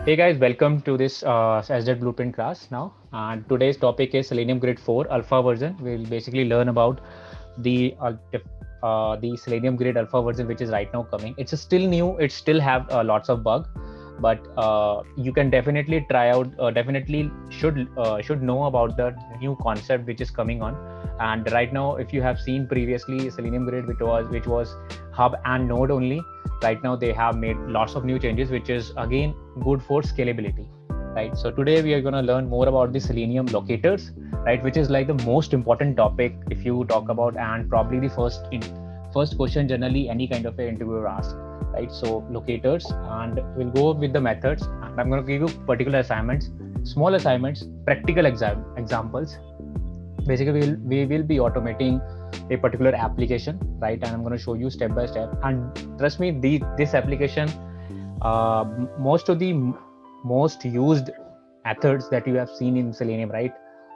Hey guys, welcome to this SZ Blueprint class now. And today's topic is Selenium Grid 4 Alpha version. We'll basically learn about the Selenium Grid Alpha version, which is right now coming. It's still new. It still have lots of bug, but you can definitely try out. Definitely should know about the new concept which is coming on. And right now, if you have seen previously Selenium Grid, which was hub and node only, right now they have made lots of new changes, which is again good for scalability, right? So today we are going to learn more about the Selenium locators, right, which is like the most important topic if you talk about, and probably the first question generally any kind of a interviewer asks, right? So locators, and we'll go with the methods, and I'm going to give you particular assignments, small assignments, practical examples. Basically we will be automating a particular application, right? And I'm going to show you step by step, and trust me, this application, most of the most used methods that you have seen in Selenium, right?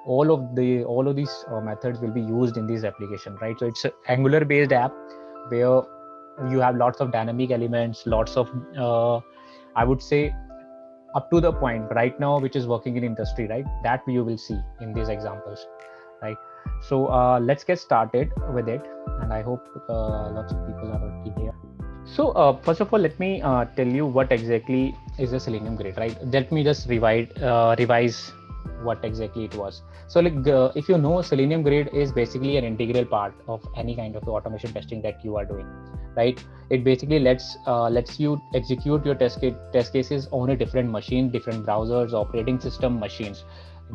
All of these methods will be used in this application, right? So it's an Angular based app where you have lots of dynamic elements, lots of I would say up to the point right now which is working in industry, right? That you will see in these examples, right? So let's get started with it, and I hope lots of people are already here. So first of all, let me tell you what exactly is a Selenium Grid, right? Let me just revise what exactly it was. So like if you know, Selenium Grid is basically an integral part of any kind of automation testing that you are doing, right? It basically lets you execute your test cases on a different machine, different browsers, operating system machines.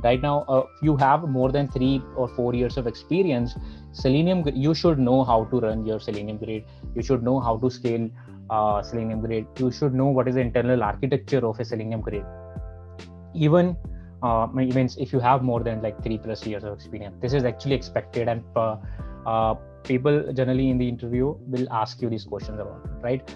Right now, if you have more than 3 or 4 years of experience, you should know how to run your Selenium Grid. You should know how to scale Selenium Grid. You should know what is the internal architecture of a Selenium Grid. Even means if you have more than like 3+ years of experience, this is actually expected, and uh, people generally in the interview will ask you these questions about it, right?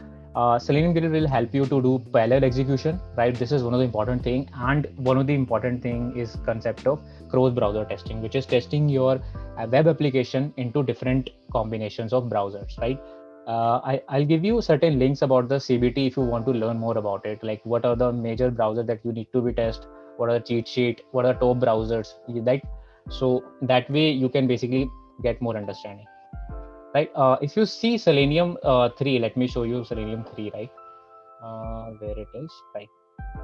Selenium Grid will help you to do parallel execution, right? This is one of the important thing, and one of the important thing is concept of cross browser testing, which is testing your web application into different combinations of browsers, right? I'll give you certain links about the CBT if you want to learn more about it. Like what are the major browsers that you need to be test, what are the cheat sheet, what are top browsers, right? So that way you can basically get more understanding, right? If you see Selenium 3, let me show you Selenium 3, right? Where it is, right?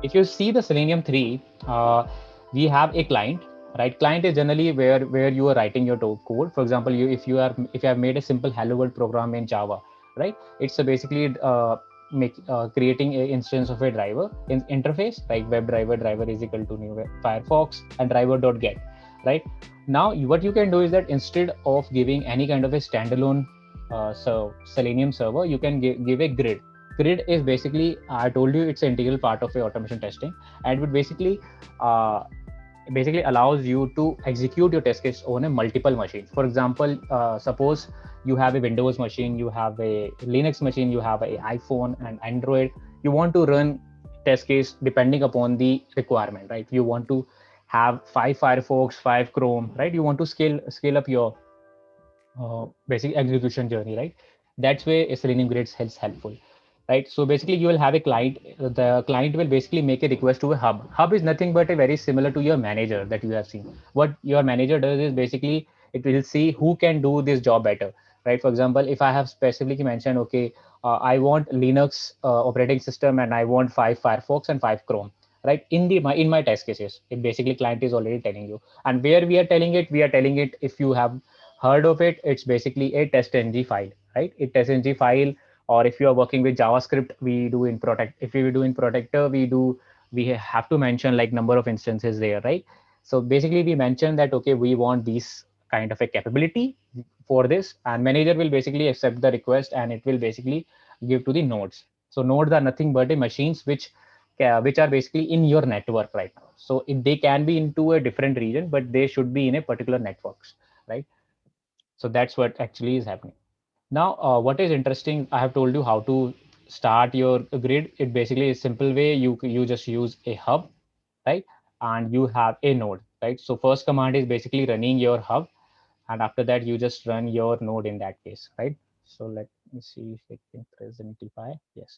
If you see the Selenium 3, we have a client, right? Client is generally where you are writing your code. For example, if you have made a simple hello world program in Java, right? It's basically creating an instance of a driver in interface, like web driver is equal to new Firefox and driver.get, right? Now what you can do is that instead of giving any kind of a standalone Selenium server, you can give a grid. Grid is basically, I told you, it's an integral part of your automation testing, and it uh, basically allows you to execute your test case on a multiple machines. For example, suppose you have a Windows machine, you have a Linux machine, you have a iPhone and Android. You want to run test case depending upon the requirement, right? You want to have 5 Firefox, 5 Chrome, right? You want to scale up your basic execution journey, right? That's where Selenium Grids is helpful, right? So basically, you will have a client. The client will basically make a request to a hub. Hub is nothing but a very similar to your manager that you have seen. What your manager does is basically it will see who can do this job better, right? For example, if I have specifically mentioned, okay, I want Linux operating system and I want 5 Firefox and 5 Chrome, right? In my test cases, it basically client is already telling you, and where we are telling it, if you have heard of it, it's basically a testng file, right? A testng file, or if you are working with JavaScript, we do in protect. If we do in protector, we have to mention like number of instances there, right? So basically, we mention that okay, we want these kind of a capability for this, and manager will basically accept the request, and it will basically give to the nodes. So nodes are nothing but a machines which are basically in your network right now. So if they can be into a different region, but they should be in a particular networks, right? So that's what actually is happening now. What is interesting, I have told you how to start your grid. It basically is simple way. You just use a hub, right? And you have a node, right? So first command is basically running your hub, and after that you just run your node in that case, right? So let me see if I can presentify. Yes,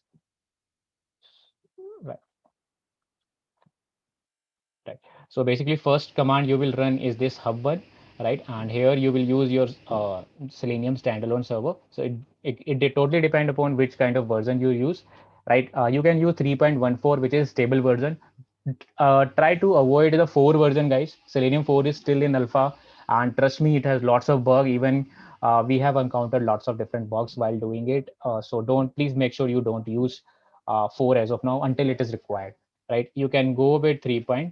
right. Right. So basically, first command you will run is this hub one, right? And here you will use your Selenium standalone server. So it totally depend upon which kind of version you use, right? You can use 3.14, which is stable version. Try to avoid the 4 version, guys. Selenium 4 is still in alpha, and trust me, it has lots of bug. Even we have encountered lots of different bugs while doing it. So don't, please make sure you don't use 4 as of now until it is required, right? You can go with 3.14,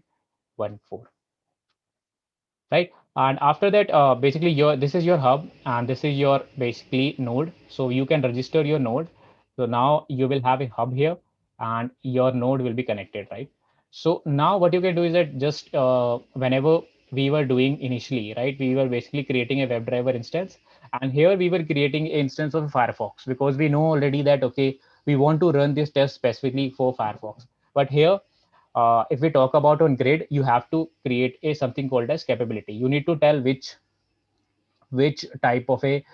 right? And after that, basically your, this is your hub and this is your basically node. So you can register your node. So now you will have a hub here and your node will be connected, right? So now what you can do is that just whenever we were doing initially, right, we were basically creating a WebDriver instance, and here we were creating an instance of Firefox because we know already that, okay, we want to run this test specifically for Firefox. But here, if we talk about on grid, you have to create a something called as capability. You need to tell which type of a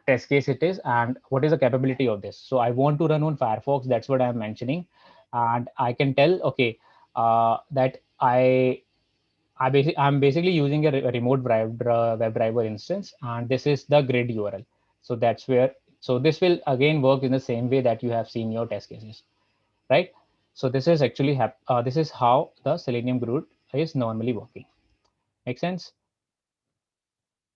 test case it is and what is the capability of this. So I want to run on Firefox. That's what I'm mentioning, and I can tell, okay, that I'm basically using a remote WebDriver instance, and this is the grid URL. So that's where, so this will again work in the same way that you have seen your test cases, right? So this is actually this is how the Selenium grid is normally working. Make sense?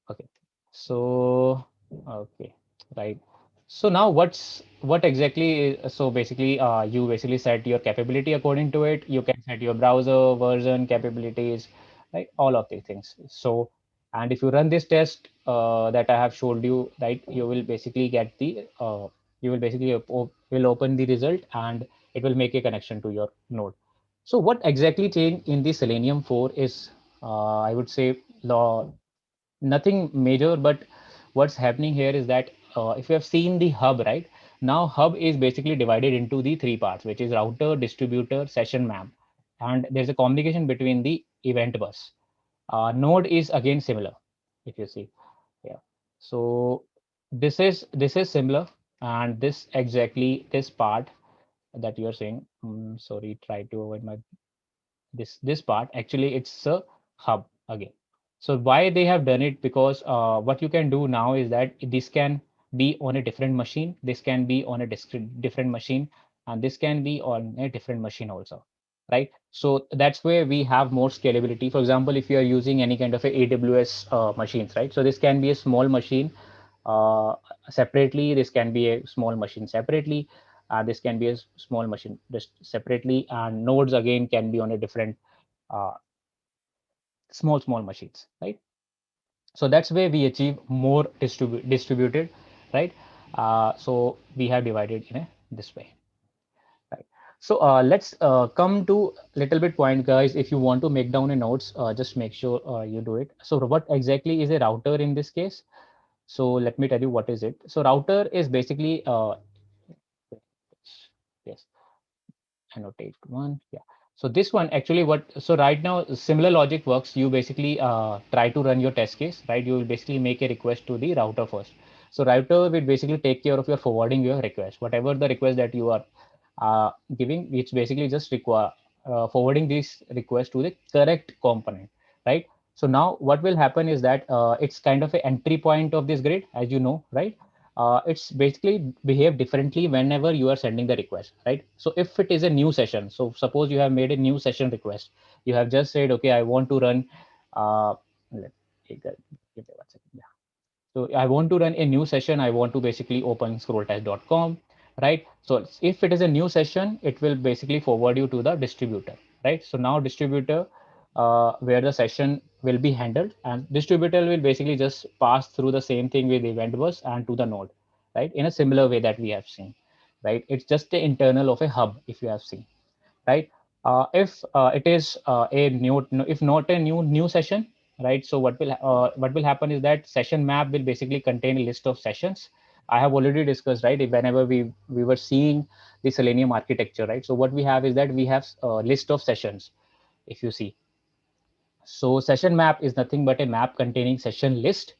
Okay. So okay, right. So now what exactly is, so basically you basically set your capability according to it. You can set your browser version capabilities, right? All of these things. So, and if you run this test that I have showed you, right, you will basically get the you will basically will open the result and it will make a connection to your node. So what exactly changed in the Selenium 4 is I would say nothing major, but what's happening here is that if you have seen the hub, right, now hub is basically divided into the 3 parts, which is router, distributor, session map, and there's a communication between the event bus. Node is again similar, if you see. Yeah. So this is similar, and this exactly this part that you're saying, sorry, try to avoid my this part, actually it's a hub again. So why they have done it, because what you can do now is that this can be on a different machine, this can be on a different machine, and this can be on a different machine also, right? So that's where we have more scalability. For example, if you are using any kind of a AWS machines, right, so this can be a small machine uh, separately, this can be a small machine separately, this can be a small machine just separately, and nodes again can be on a different uh, small machines, right? So that's where we achieve more distributed, right? So we have divided in a this way, right? So let's come to little bit point, guys. If you want to make down a nodes, just make sure you do it. So what exactly is a router in this case? So let me tell you what is it. So router is basically yes, annotate one, yeah. So this one actually, what, so right now similar logic works. You basically try to run your test case, right? You will basically make a request to the router first. So router will basically take care of your forwarding your request, whatever the request that you are giving, which basically just require forwarding this request to the correct component, right? So now what will happen is that it's kind of an entry point of this grid, as you know, right? It's basically behave differently whenever you are sending the request, right? So if it is a new session, so suppose you have made a new session request, you have just said, okay, I want to run, let's take that, give me 1 second. Yeah. So I want to run a new session. I want to basically open scrolltest.com, right? So if it is a new session, it will basically forward you to the distributor, right? So now distributor, where the session will be handled, and distributor will basically just pass through the same thing with event bus and to the node, right? In a similar way that we have seen, right? It's just the internal of a hub, if you have seen, right? If it is a new, if not a new session, right? So what will happen is that session map will basically contain a list of sessions. I have already discussed, right? Whenever we were seeing the Selenium architecture, right? So what we have is that we have a list of sessions, if you see. So session map is nothing but a map containing session list.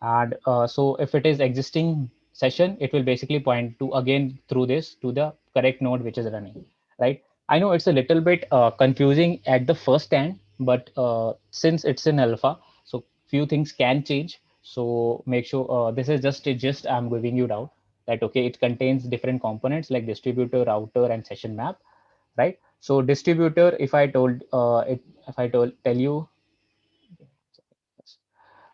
And so if it is existing session, it will basically point to again through this to the correct node which is running, right? I know it's a little bit confusing at the first stand, but since it's in alpha, so few things can change. So make sure this is just a gist I'm giving you out, that okay, it contains different components like distributor, router, and session map, right? So distributor, if I told tell you,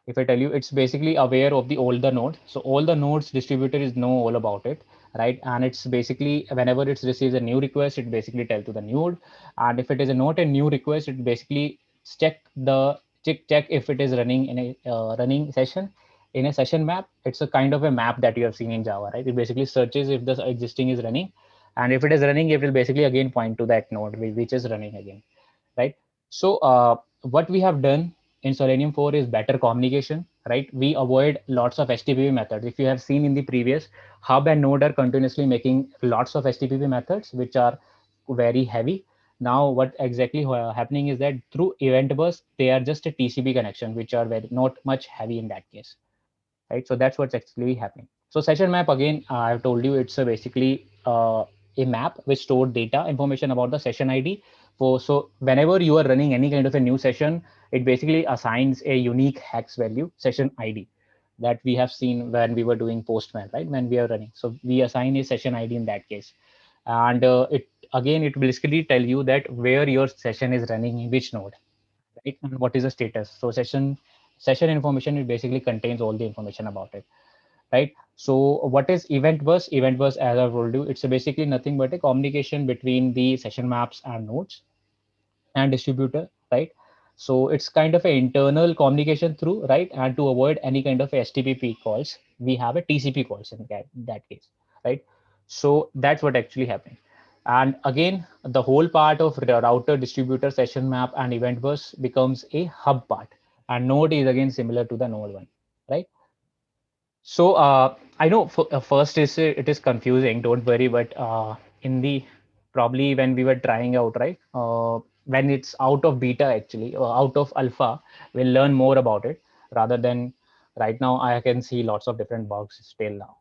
if I tell you, it's basically aware of the older node. So all the nodes distributor is know all about it, right? And it's basically whenever it receives a new request, it basically tell to the node. And if it is not a new request, it basically check if it is running in a running session in a session map. It's a kind of a map that you have seen in Java, right? It basically searches if the existing is running, and if it is running, it will basically again point to that node which is running again, right? So what we have done in Selenium 4 is better communication, right? We avoid lots of HTTP methods. If you have seen in the previous, Hub and Node are continuously making lots of HTTP methods, which are very heavy. Now, what exactly happening is that through event bus, they are just a TCP connection, which are very not much heavy in that case, right? So that's what's actually happening. So session map, again, I've told you, it's basically a map which stored data information about the session ID. So whenever you are running any kind of a new session, it basically assigns a unique hex value session ID that we have seen when we were doing Postman, right? When we are running, so we assign a session ID in that case, and it basically tell you that where your session is running in which node, right? And what is the status. So session information, it basically contains all the information about it, right? So what is event bus? Event bus, as I told you, it's basically nothing but a communication between the session maps and nodes and distributor, right? So it's kind of an internal communication through, right? And to avoid any kind of HTTP calls, we have a TCP calls in that case, right? So that's what actually happened. And again, the whole part of the router, distributor, session map, and event bus becomes a hub part. And node is again similar to the node one, right? So I know first is it is confusing. Don't worry, but in the probably when we were trying out, right? When it's out of beta actually, or out of alpha, we'll learn more about it. Rather than right now, I can see lots of different bugs still now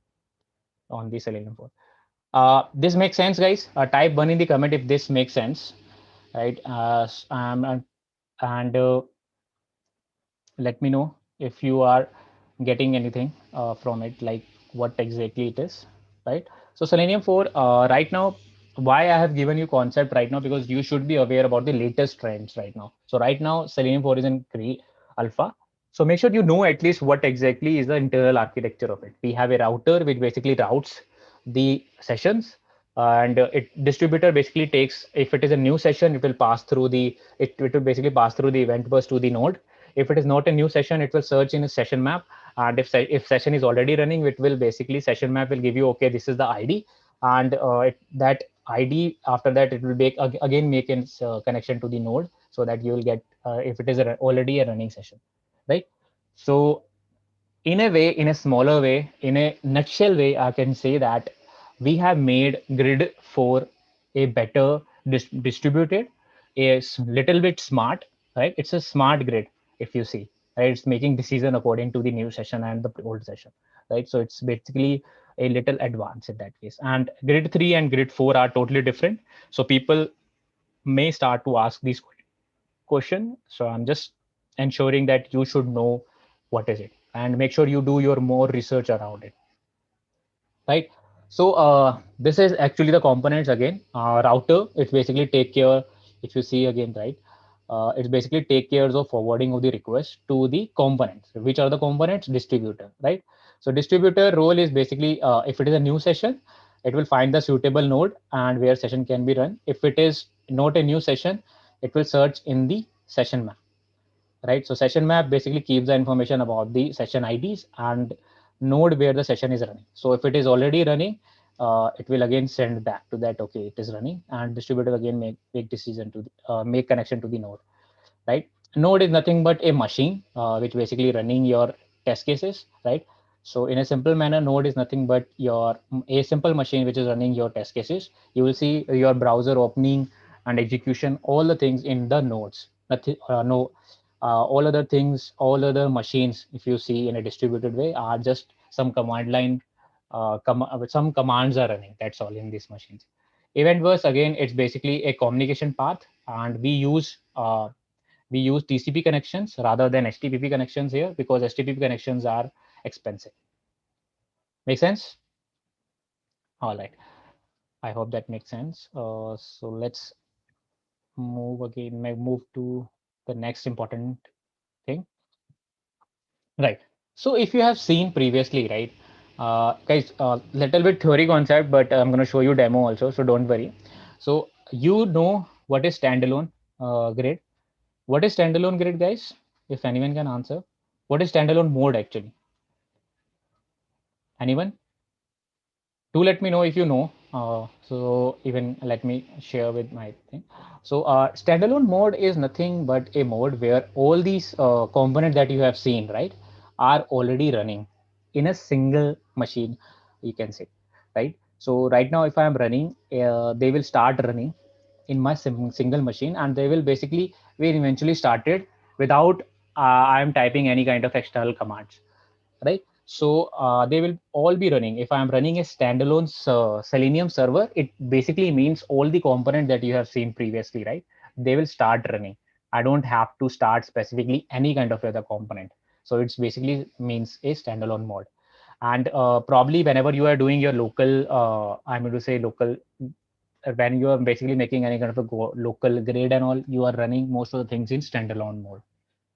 on the Selenium 4. This makes sense, guys. Type one in the comment if this makes sense, right? And let me know if you are getting anything from it, like what exactly it is, right? So Selenium 4, right now, why I have given you concept right now, because you should be aware about the latest trends right now. So right now, Selenium 4 is in alpha. So make sure you know at least what exactly is the internal architecture of it. We have a router which basically routes the sessions, and it distributor basically takes, if it is a new session, it will pass through it will basically pass through the event bus to the node. If it is not a new session, it will search in a session map. And if session is already running, it will basically session map will give you, okay, this is the ID, and that ID, after that it will again make a connection to the node, so that you will get if it is already a running session, right? So in a way, in a smaller way, in a nutshell way, I can say that we have made grid for a better distributed, a little bit smart, right? It's a smart grid, if you see, right? It's making decision according to the new session and the old session, right? So it's basically a little advanced in that case. And grid 3 and grid 4 are totally different. So people may start to ask these question. So I'm just ensuring that you should know what is it, and make sure you do your more research around it, right? So this is actually the components again. Router, it basically take care, if you see again, right? It's basically take care of forwarding of the request to the components. Which are the components? Distributor, right? So distributor role is basically, if it is a new session, it will find the suitable node and where session can be run. If it is not a new session, it will search in the session map, right? So session map basically keeps the information about the session IDs and node where the session is running. So if it is already running, it will again send back to that, okay, it is running, and distributor again make decision to make connection to the node, right? Node is nothing but a machine which basically running your test cases, right? So in a simple manner, node is nothing but a simple machine which is running your test cases. You will see your browser opening and execution, all the things in the nodes. Nothing, no, all other things, all other machines, if you see in a distributed way, are just some command line, some commands are running. That's all in these machines. Event bus, again, it's basically a communication path, and we use TCP connections rather than HTTP connections here, because HTTP connections are expensive. Make sense? All right. I hope that makes sense. So let's move to the next important thing. Right. So if you have seen previously, right, guys, little bit theory concept, but I'm going to show you demo also, so don't worry. So you know what is standalone grid? What is standalone grid, guys? If anyone can answer, what is standalone mode actually? Anyone? Do let me know if you know. So even let me share with my thing. So standalone mode is nothing but a mode where all these components that you have seen, right, are already running in a single machine, you can say, right? So right now, if I am running, they will start running in my single machine, and they will basically will eventually started without I am typing any kind of external commands, right? So they will all be running. If I'm running a standalone Selenium server, it basically means all the components that you have seen previously, right? They will start running. I don't have to start specifically any kind of other component. So it's basically means a standalone mode. And probably whenever you are doing your local, I'm going to say local, when you are basically making any kind of a local grade and all, you are running most of the things in standalone mode,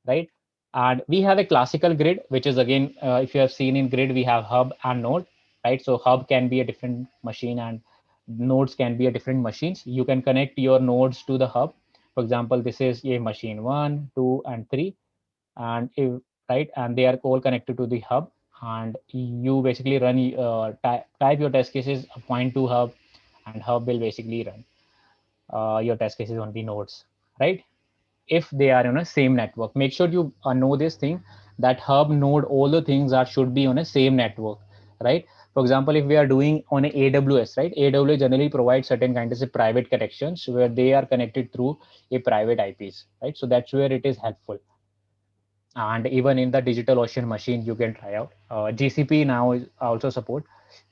right? And we have a classical grid, which is again, if you have seen in grid, we have hub and node, right? So hub can be a different machine and nodes can be a different machines. You can connect your nodes to the hub. For example, this is a machine 1, 2, and 3, and if, right, and they are all connected to the hub, and you basically run type your test cases, point to hub, and hub will basically run your test cases on the nodes, right? If they are on a same network, make sure you know this thing, that hub node, all the things are should be on a same network, right? For example, if we are doing on a AWS, right, AWS generally provides certain kinds of private connections where they are connected through a private IPs, right? So that's where it is helpful. And even in the DigitalOcean machine, you can try out GCP now is also support,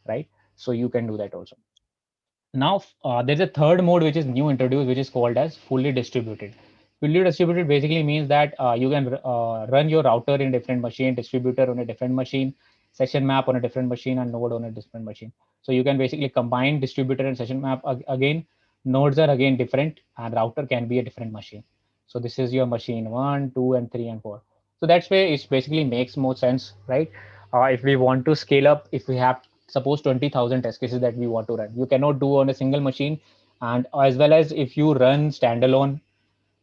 right? So you can do that also. Now there's a third mode which is new introduced, which is called as fully distributed. Fully distributed basically means that you can run your router in different machine, distributor on a different machine, session map on a different machine, and node on a different machine. So you can basically combine distributor and session map again. Nodes are again different, and router can be a different machine. So this is your machine 1, 2, and 3, and 4. So that's where it basically makes more sense, right? If we want to scale up, if we have suppose 20,000 test cases that we want to run, you cannot do on a single machine. And as well as if you run standalone,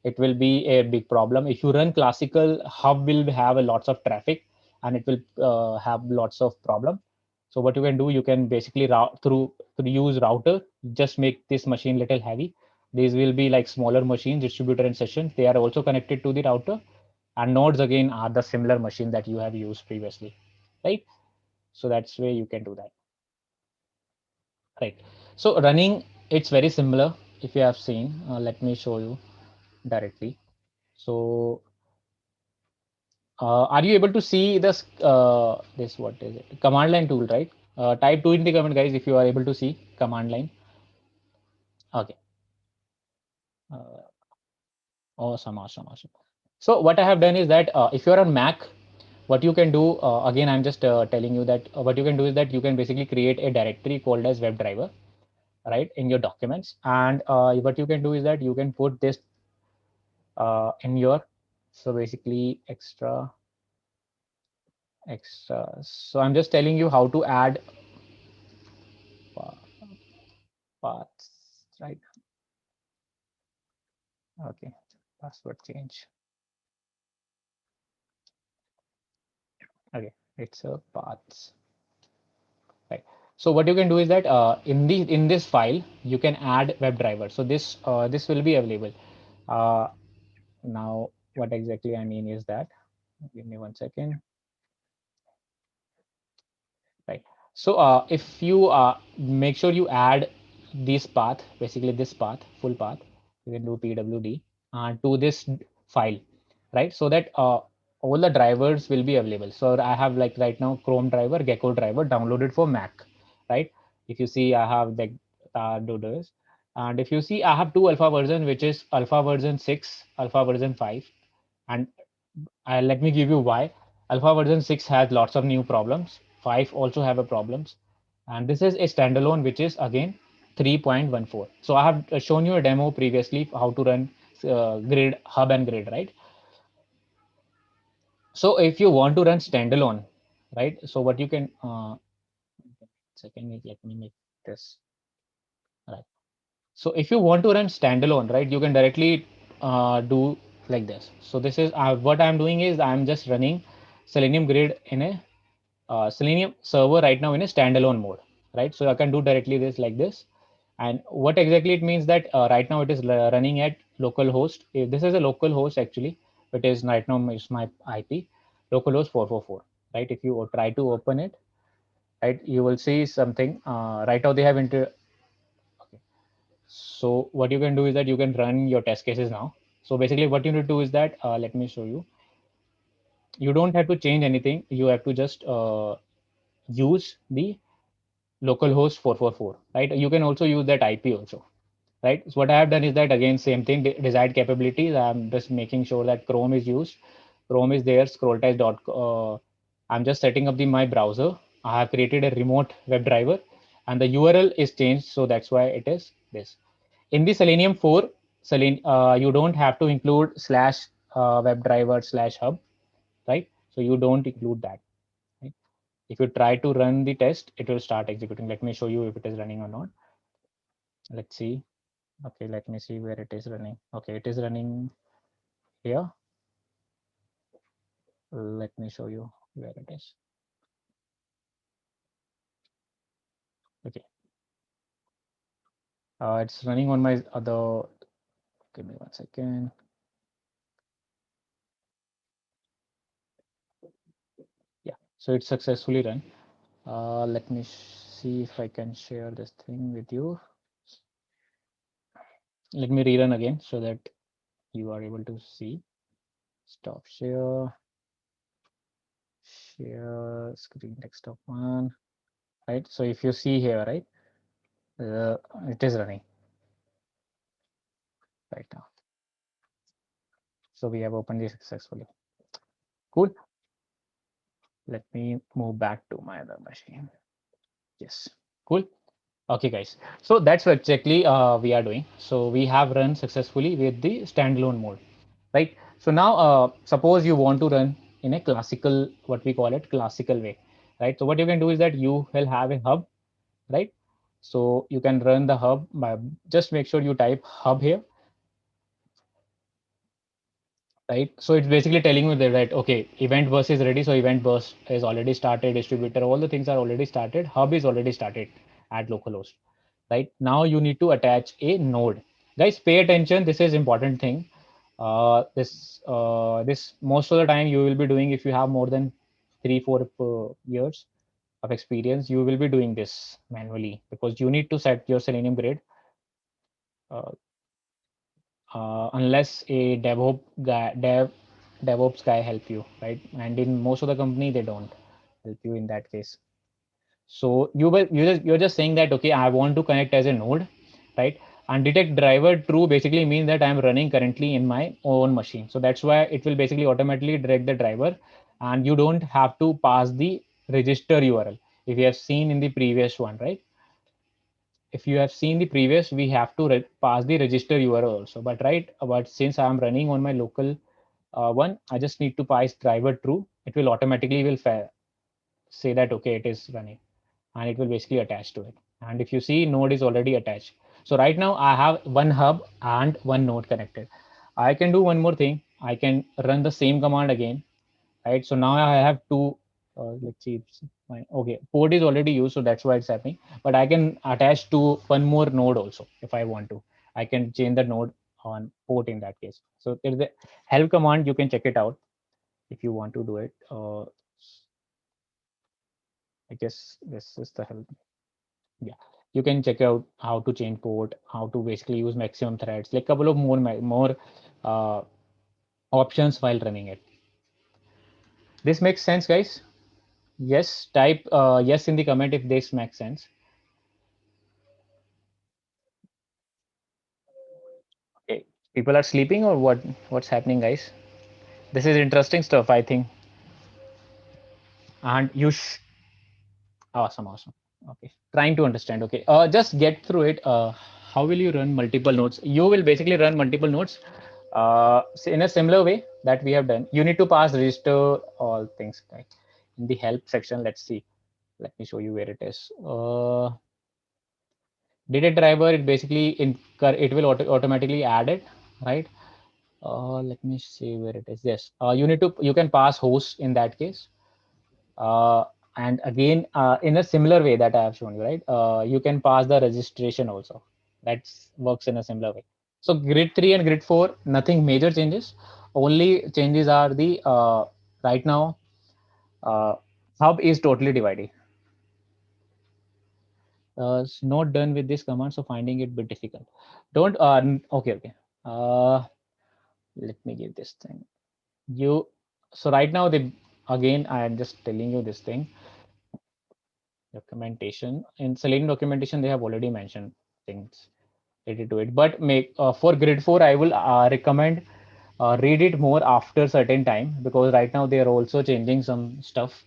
it will be a big problem. If you run classical, hub will have a lots of traffic, and it will have lots of problem. So what you can do, you can basically route through use router, just make this machine little heavy. These will be like smaller machines, distributor and sessions, they are also connected to the router. And nodes again are the similar machine that you have used previously, right? So that's where you can do that. Right. So running, it's very similar. If you have seen, let me show you directly. So are you able to see this? This what is it? Command line tool, right? Type 2 in the comment, guys, if you are able to see command line. Okay. Uh, awesome, awesome, awesome. So what I have done is that if you are on Mac, what you can do, again, I'm just telling you that what you can do is that you can basically create a directory called as WebDriver, right, in your documents. And what you can do is that you can put this in your, so basically extra. So I'm just telling you how to add paths, right? Okay, password change. Okay, it's a paths, right? So what you can do is that in this file you can add WebDriver. So this will be available. uh, Now what exactly I mean is that, give me 1 second. Right. So if you make sure you add this path, basically this path, full path, you can do pwd to this file, right? So that all the drivers will be available. So I have like right now Chrome driver, Gecko driver downloaded for Mac, right? If you see, I have the do this. And if you see, I have two alpha versions, which is alpha version 6, alpha version 5. And let me give you why. Alpha version 6 has lots of new problems. 5 also have a problems. And this is a standalone, which is again 3.14. So I have shown you a demo previously how to run grid, hub and grid, right? So if you want to run standalone, right? So what you can, second, let me make this, right? So if you want to run standalone, right, you can directly do like this. So this is what I'm doing is I'm just running Selenium Grid in a Selenium server right now in a standalone mode, right? So I can do directly this like this. And what exactly it means that right now it is running at localhost. This is a localhost actually. It is right now is my IP, localhost 444, right? If you try to open it, right, you will see something. Right now they have okay. So what you can do is that you can run your test cases now. So basically what you need to do is that, let me show you. You don't have to change anything. You have to just use the localhost 444, right? You can also use that IP also, right? So what I have done is that again, same thing, desired capabilities. I'm just making sure that Chrome is used. Chrome is there, scrolltiles. I'm just setting up my browser. I have created a remote web and the URL is changed. So that's why it is this. In the Selenium 4, you don't have to include slash WebDriver slash hub, right? So you don't include that. Right? If you try to run the test, it will start executing. Let me show you if it is running or not. Let's see. Okay, let me see where it is running. Okay, it is running here. Let me show you where it is. Okay, it's running on my other. Give me 1 second. Yeah, so it's successfully run. Let me see if I can share this thing with you. Let me rerun again so that you are able to see. Stop share. Share screen desktop one. Right. So if you see here, right, it is running right now. So we have opened this successfully. Cool. Let me move back to my other machine. Yes. Cool. Okay, guys. So that's what exactly we are doing. So we have run successfully with the standalone mode, right? So now, suppose you want to run in a classical, what we call it, classical way, right? So what you can do is that you will have a hub, right? So you can run the hub by just make sure you type hub here, right? So it's basically telling you that, right, okay, event bus is ready. So event bus is already started, distributor, all the things are already started. Hub is already started at localhost, right? Now you need to attach a node. Guys, pay attention. This is important thing. This most of the time you will be doing if you have more than 3-4 years of experience, you will be doing this manually because you need to set your Selenium grid. Uh, Unless a DevOps guy help you, right? And in most of the company, they don't help you in that case. So you're just saying that okay, I want to connect as a node, right? And detect driver true basically means that I'm running currently in my own machine. So that's why it will basically automatically direct the driver, and you don't have to pass the register URL. If you have seen in the previous one, right? If you have seen the previous, we have to pass the register URL also. But since I'm running on my local one, I just need to pass driver true. It will automatically say that okay, it is running, and it will basically attach to it. And if you see, node is already attached. So right now I have one hub and one node connected. I can do one more thing. I can run the same command again, right? So now I have two. Let's see, okay, port is already used, so that's why it's happening. But I can attach to one more node also if I want to. I can change the node on port in that case. So there's the help command. You can check it out if you want to do it. I guess this is the help. Yeah, you can check out how to change port, how to basically use maximum threads, like a couple of more uh, options while running it. This makes sense, guys? Yes, type yes in the comment if this makes sense. People are sleeping or what? What's happening, guys? This is interesting stuff, I think. And you awesome, awesome. Okay, trying to understand. Okay, just get through it. How will you run multiple nodes? You will basically run multiple nodes in a similar way that we have done. You need to pass register all things, right? In the help section, let's see. Let me show you where it is. Data driver, it basically it will automatically add it, right? Let me see where it is. Yes, you can pass host in that case. And again, in a similar way that I have shown you, right? You can pass the registration also. That works in a similar way. So grid 3 and grid 4, nothing major changes. Only changes are the right now hub is totally divided. It's not done with this command, so finding it a bit difficult. Don't okay. Let me give this thing. So right now again I am just telling you this thing. Documentation in Selenium documentation, they have already mentioned things related to it. But for grid 4, I will recommend read it more after certain time, because right now they are also changing some stuff,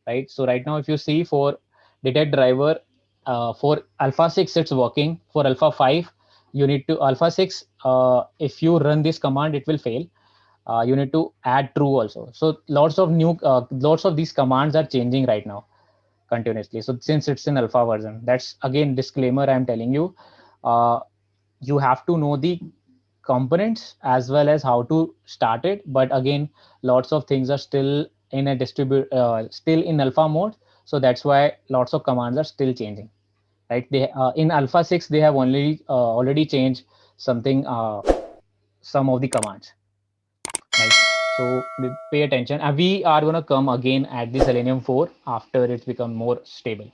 right? So right now, if you see for detect driver, for alpha 6 it's working. For alpha 5, you need to alpha 6, if you run this command it will fail. You need to add true also. So lots of these commands are changing right now continuously. So since it's in alpha version, that's again disclaimer I'm telling you. uh, you have to know the components as well as how to start it. But again, lots of things are still in a still in alpha mode. So that's why lots of commands are still changing, right? They in alpha 6 they have only already changed something, some of the commands, right? So pay attention, and we are going to come again at the Selenium 4 after it's become more stable.